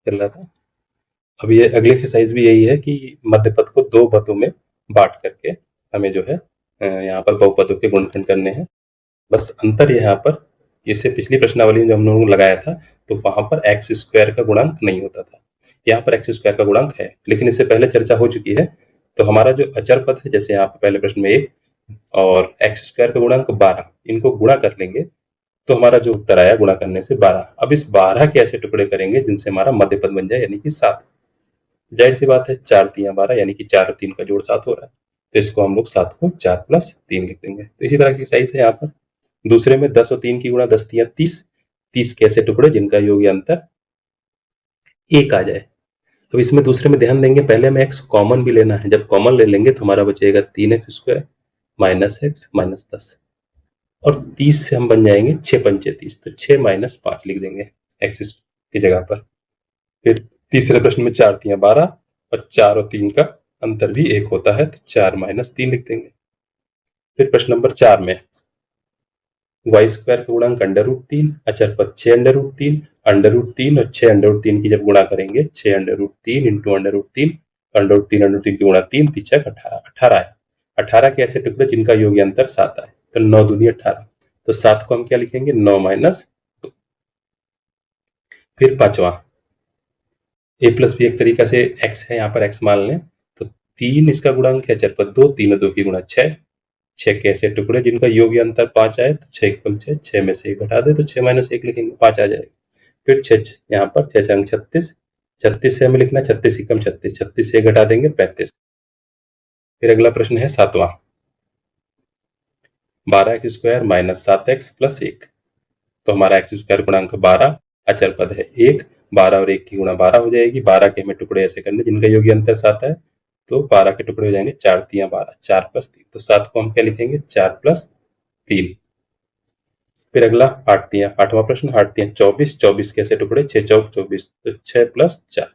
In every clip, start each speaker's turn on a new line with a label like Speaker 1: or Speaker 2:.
Speaker 1: चल रहा था। अब ये अगली एक्सरसाइज भी यही है कि मध्य पद को दो पदों में बांट करके हमें जो है यहाँ पर बहुपदों के गुणनखंड करने हैं। बस अंतर यहाँ पर, इससे पिछली प्रश्नावली में जो हम लोगों ने लगाया था तो वहां पर एक्स स्क्वायर का गुणांक नहीं होता था, यहाँ पर एक्स स्क्वायर का गुणांक है, लेकिन इससे पहले चर्चा हो चुकी है। तो हमारा जो अचर पद है, जैसे यहाँ पर पहले प्रश्न में 1 और एक्स स्क्वायर का गुणांक 12, इनको गुणा कर लेंगे तो हमारा जो उत्तर आया गुणा करने से 12। अब इस 12 के ऐसे टुकड़े करेंगे जिनसे हमारा मध्य पद बन जाए, यानी कि 7। जाहिर सी बात है, 4 तिया 12, यानी कि 4 और 3 का जोड़ 7 हो रहा है, तो इसको हम लोग 7 को 4 प्लस 3 लिख देंगे। तो इसी तरह की साइज है यहाँ पर। दूसरे में 10 और 3 की गुणा 10 तिया 30, 30 के ऐसे टुकड़े जिनका योग अंतर 1 आ जाए। अब इसमें दूसरे में ध्यान देंगे, पहले हमें x कॉमन भी लेना है। जब कॉमन ले लेंगे तो हमारा बचेगा 3x square minus x minus 10, और 30 से हम बन जाएंगे 6 पंचे 30, तो 6 माइनस 5 लिख देंगे x की जगह पर। फिर तीसरे प्रश्न में 4 तिया 12 और 4 और 3 का अंतर भी 1 होता है, तो 4 माइनस 3 लिख देंगे। फिर प्रश्न नंबर 4 में वाई स्क्वायर का गुणांक √3, अचर पद 6 √3, √3 और 6 √3 की जब गुणा करेंगे, 6 √3 इंटू √3, √3 की गुणा 3, 3 18, 18 है। 18 के ऐसे टुकड़े जिनका योग अंतर 7 आए, तो 9 दूनी 18, तो 7 को हम क्या लिखेंगे, 9 माइनस 2। फिर पांचवा, a प्लस बी एक तरीका से x है, यहाँ पर x मान लें, तो 3 इसका गुणांक है, अचर पद 2, 3 और 2 की गुणा 6, 6 के ऐसे टुकड़े जिनका योग अंतर 5 आए, तो 6 एकम 6, 6 में से 1 घटा दे तो 6 माइनस 1 लिखेंगे, 5 आ जाएगा। फिर 6 यहाँ पर 6 छंग 36, 36 से हमें लिखना 36 एकम 36, 36 से 1 घटा देंगे 35। फिर अगला प्रश्न है 7वां, 12x square minus 7x plus 1, तो हमारा एक्स स्क्वायर गुणांक 12, अचर पद है 1, 12 और 1 की गुणा 12 हो जाएगी। 12 के हमें टुकड़े ऐसे करने जिनका योग अंतर 7 है, तो 12 के टुकड़े हो जाएंगे 4 तिया 12, 4 प्लस 3, तो 7 को हम क्या लिखेंगे, 4 प्लस 3। फिर अगला 8 तिया, 8वां प्रश्न, 8 तिया 24, 24 के ऐसे टुकड़े 6 चौक 24, तो 6 प्लस 4,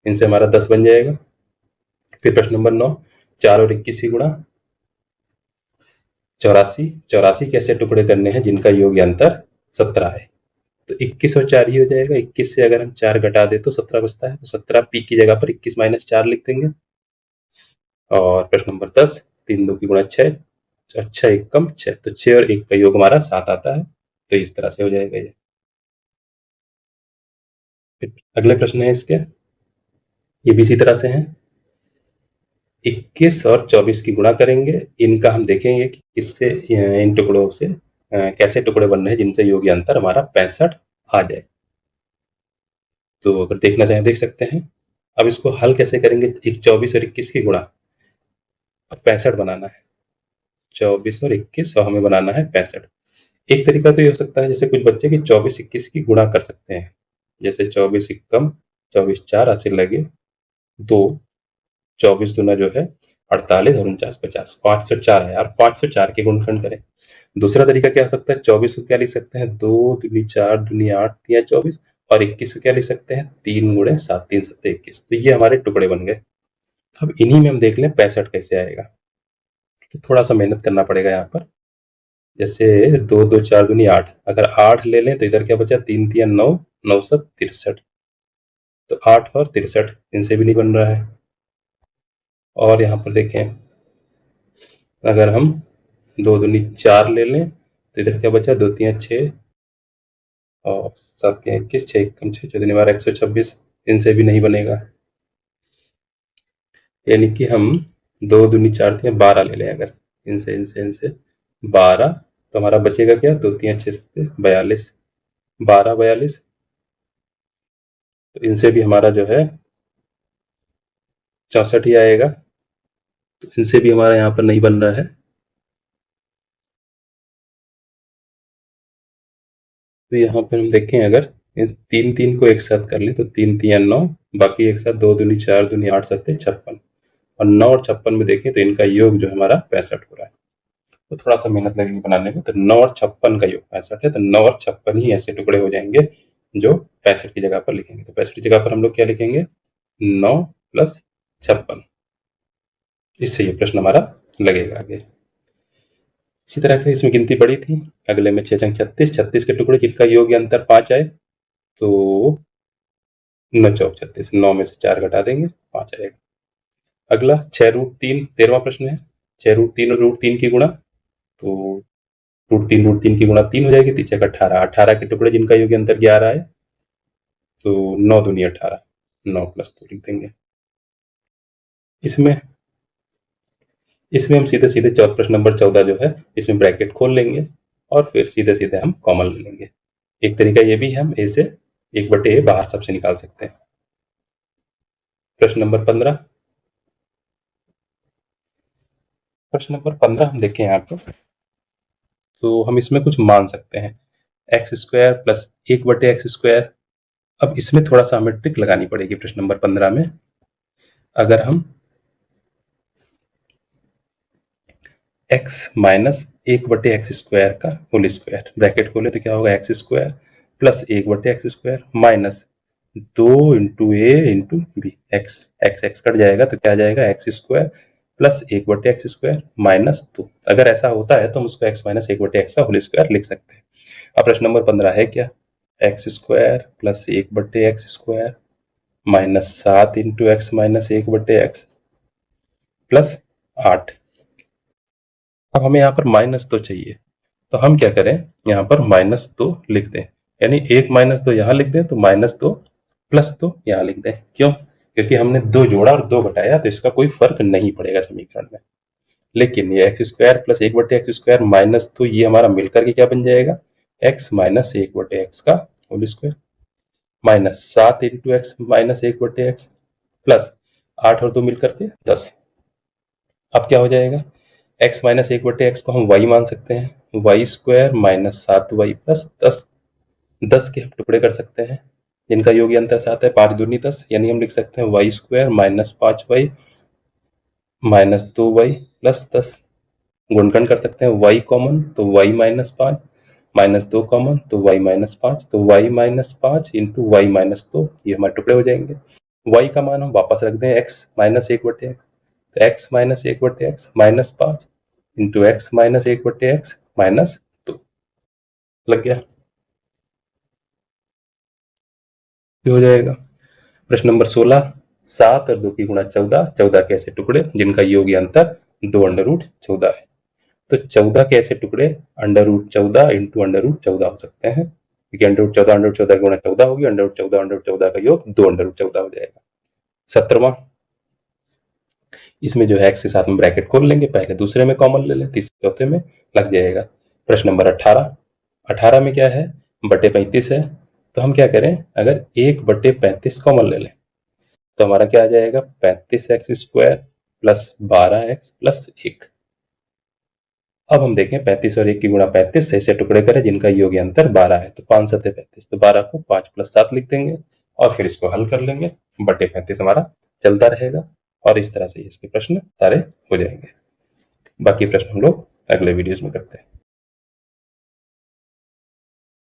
Speaker 1: इनसे हमारा 10 बन जाएगा। फिर प्रश्न नंबर 9, 4 और 21 की गुणा 84, 84 के ऐसे टुकड़े करने हैं जिनका योग अंतर 17 है, तो 21 और 4 ही हो जाएगा। 21 से अगर हम 4 घटा दे तो 17 बचता है, तो 17 पी की जगह पर 21 माइनस 4 लिख देंगे। और प्रश्न नंबर 10, 3 2 की गुणा 6, 6 1 कम 6, तो 6 और 1 का योग हमारा 7 आता है, तो इस तरह से हो जाएगा ये। फिर अगले प्रश्न है इसके, ये भी इसी तरह से हैं। 21 और 24 की गुणा करेंगे, इनका हम देखेंगे कि किससे, इन टुकड़ों से कैसे टुकड़े बनने हैं जिनसे योग अंतर हमारा 65 आ जाए। तो अगर देखना चाहें देख सकते हैं। अब इसको हल कैसे करेंगे, 24 और 21 की गुणा और 65 बनाना है, 24 और 21 और हमें बनाना है 65। एक तरीका तो ये हो सकता है, जैसे कुछ बच्चे की 24 21 की गुणा कर सकते हैं, जैसे 24 एकम 24 4 ऐसे लगे 2, 24 दूना जो है 48 और 49 50, 504 है यार, 504 के गुणनखंड करें। दूसरा तरीका क्या हो सकता है, 24 को क्या लिख सकते हैं, 2 दूनी 4 दूनी 8 तिया 24, और 21 को क्या लिख सकते हैं, 3 गुणे 7 3 7 21, तो ये हमारे टुकड़े बन गए। अब इन्हीं में हम देख लें 65 कैसे आएगा, तो थोड़ा सा मेहनत करना पड़ेगा यहाँ पर। जैसे 2 2 4 दूनी 8, अगर 8 ले लें तो इधर क्या बचा, 3 तिया 9, 9 7 63, तो 8 और 63 इनसे भी नहीं बन रहा है। और यहाँ पर देखें, अगर हम 2 दूनी 4 ले लें तो इधर क्या बचा, 2 तिया 6 और 7 तिया 21, 6 एकम 6 चौदह 12 126, इनसे भी नहीं बनेगा। यानी कि हम 2 दूनी 4 तिया 12 ले लें, अगर इनसे इनसे इनसे 12, तो हमारा बचेगा क्या, 2 तिया 6 42, 12 42, तो इनसे भी हमारा जो है 64 ही आएगा, तो इनसे भी हमारा यहाँ पर नहीं बन रहा है। तो यहाँ पर हम देखें, अगर इन 3 3 को एक साथ कर लें तो 3 तिया 9, बाकी एक साथ 2 दूनी 4 दूनी 8 7 56, और 9 और 56 में देखें तो इनका योग जो हमारा 65 हो रहा है, तो थोड़ा सा मेहनत लगेगी बनाने में। तो 9 और 56 का योग 65 है, तो 9 और 56 ही ऐसे टुकड़े हो जाएंगे जो 65 की जगह पर लिखेंगे। तो 65 की जगह पर हम लोग क्या लिखेंगे, 9 प्लस 56, इससे ये प्रश्न हमारा लगेगा आगे। इसी तरह से इसमें गिनती बड़ी थी। अगले में 6 छंग 36, 36 के टुकड़े जिनका योग अंतर 5 आए, तो 9 चौक 36, 9 में से 4 घटा देंगे 5 आएगा। अगला 6√3 13वां प्रश्न है। 6√3 और √3 की गुणा, तो √3 की गुणा 3 हो जाएगी, 3 छक 18, 18 के टुकड़े जिनका योग्य अंतर 11 है, तो 9 दूनी 18, 9 + 2 लिख देंगे। इसमें हम सीधे सीधे प्रश्न नंबर 14 जो है इसमें ब्रैकेट खोल लेंगे और फिर सीधे सीधे हम कॉमन ले लेंगे। एक तरीका ये भी है, हम ए से 1/a बाहर सबसे निकाल सकते हैं। प्रश्न नंबर 15, प्रश्न नंबर 15 हम देखें यहाँ पर, तो हम इसमें कुछ मान सकते हैं, x² + 1/x²। अब इसमें थोड़ा सा हमें ट्रिक लगानी पड़ेगी। प्रश्न नंबर 15 में अगर हम x - 1/x² का होल स्क्वायर, ब्रैकेट खोले तो क्या होगा, x² + 1/x² minus 2 × a × b, x cut जाएगा तो क्या आ जाएगा, x² + 1/x² माइनस 2। अगर ऐसा होता है तो हम उसको x - 1/x का होल स्क्वायर लिख सकते हैं। अब प्रश्न नंबर 15 है क्या, x² + 1/x² minus 7 × x - 1/x plus 8। अब हमें यहाँ पर माइनस तो चाहिए, तो हम क्या करें, यहाँ पर -2 लिख दें, यानी 1 - 2 यहाँ लिख दें, तो -2 + 2 यहाँ लिख दें। क्यों, क्योंकि हमने 2 जोड़ा और 2 घटाया, तो इसका कोई फर्क नहीं पड़ेगा समीकरण में। लेकिन ये x² + 1/x² माइनस 2 ये हमारा मिलकर के क्या बन जाएगा, x - 1/x का whole square minus 7 × x - 1/x plus 8 और 2 मिलकर के 10। अब क्या हो जाएगा, x - 1/x को हम y मान सकते हैं, y² - 7y + 10। 10 के हम टुकड़े कर सकते हैं जिनका योग्य अंतर 7 है, 5 दूनी 10, यानी हम लिख सकते हैं y² - 5y - 2y + 10। गुणनखंड कर सकते हैं, y कॉमन तो y - 5 -2 कॉमन तो y - 5, तो y - 5 × y - 2 ये हमारे टुकड़े हो जाएंगे। y का मान हम वापस रख दें, x - 1/x, तो x - 1/x -5 × x - 1/x -2 लग गया, ये हो जाएगा। प्रश्न नंबर 16, 7 और 2 की गुणा 14, 14 के ऐसे टुकड़े जिनका योग्य अंतर 2 √14 है। तो 14 के ऐसे टुकड़े √14 × √14 हो सकते हैं, क्योंकि √14 √14 की गुणा 14 होगी, √14 √14 का योग 2 √14 हो जाएगा। 17वां, इसमें जो है x के साथ में ब्रैकेट खोल लेंगे, पहले दूसरे में कॉमन ले लें, तीसरे चौथे में लग जाएगा। प्रश्न नंबर 18, 18 में क्या है, बटे 35 है, तो हम क्या करें, अगर 1/35 कॉमन ले लें तो हमारा क्या आ जाएगा, 35x² + 12x + 1। अब हम देखें 35 और 1 की गुणा 35 ऐसे टुकड़े करें जिनका योग्य अंतर 12 है, तो 5 × 7 = 35, तो 12 को 5 + 7 लिख देंगे और फिर इसको हल कर लेंगे, बटे 35 हमारा चलता रहेगा और इस तरह से इसके प्रश्न सारे हो जाएंगे। बाकी प्रश्न हम लोग अगले वीडियोस में करते हैं।